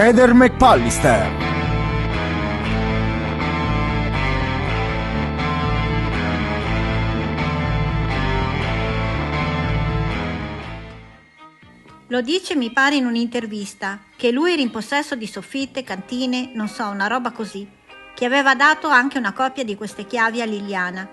Heather McPallister. Lo dice, mi pare, in un'intervista, che lui era in possesso di soffitte, cantine, non so, una roba così, che aveva dato anche una copia di queste chiavi a Liliana.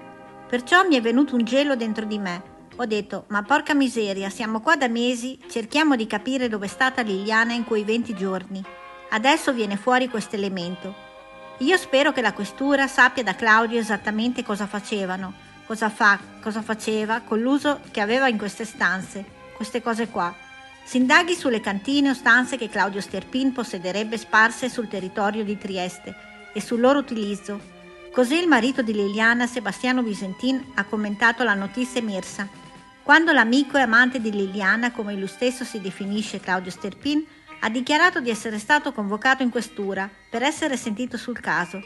Perciò mi è venuto un gelo dentro di me. Ho detto, ma porca miseria, siamo qua da mesi, cerchiamo di capire dove è stata Liliana in quei 20 giorni. Adesso viene fuori questo elemento. Io spero che la questura sappia da Claudio esattamente cosa facevano, cosa faceva con l'uso che aveva in queste stanze, queste cose qua. Si indaghi sulle cantine o stanze che Claudio Sterpin possederebbe sparse sul territorio di Trieste e sul loro utilizzo. Così il marito di Liliana, Sebastiano Visentin, ha commentato la notizia emersa. Quando l'amico e amante di Liliana, come lui stesso si definisce, Claudio Sterpin, ha dichiarato di essere stato convocato in questura per essere sentito sul caso.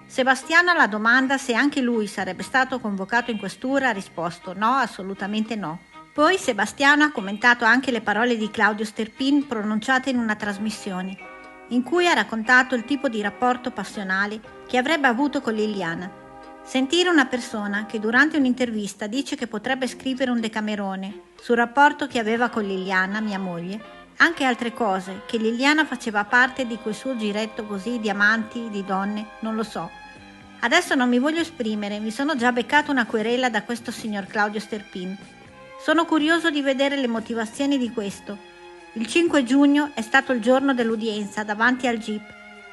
Sebastiano alla domanda se anche lui sarebbe stato convocato in questura ha risposto no, assolutamente no. Poi Sebastiano ha commentato anche le parole di Claudio Sterpin pronunciate in una trasmissione, in cui ha raccontato il tipo di rapporto passionale che avrebbe avuto con Liliana. Sentire una persona che durante un'intervista dice che potrebbe scrivere un Decamerone sul rapporto che aveva con Liliana, mia moglie, anche altre cose, che Liliana faceva parte di quel suo giretto così di amanti, di donne, non lo so. Adesso non mi voglio esprimere, mi sono già beccato una querela da questo signor Claudio Sterpin. Sono curioso di vedere le motivazioni di questo. Il 5 giugno è stato il giorno dell'udienza davanti al GIP.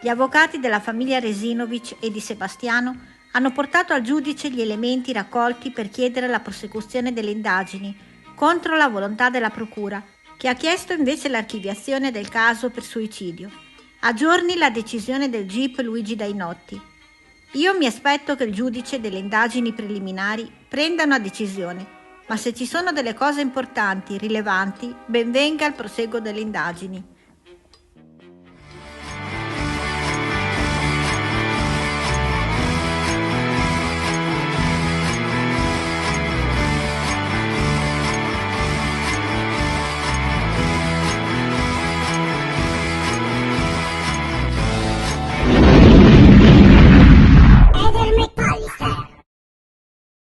Gli avvocati della famiglia Resinovic e di Sebastiano hanno portato al giudice gli elementi raccolti per chiedere la prosecuzione delle indagini, contro la volontà della procura, che ha chiesto invece l'archiviazione del caso per suicidio. Aggiorni la decisione del GIP Luigi Dainotti. Io mi aspetto che il giudice delle indagini preliminari prenda una decisione, ma se ci sono delle cose importanti, rilevanti, ben venga il proseguo delle indagini.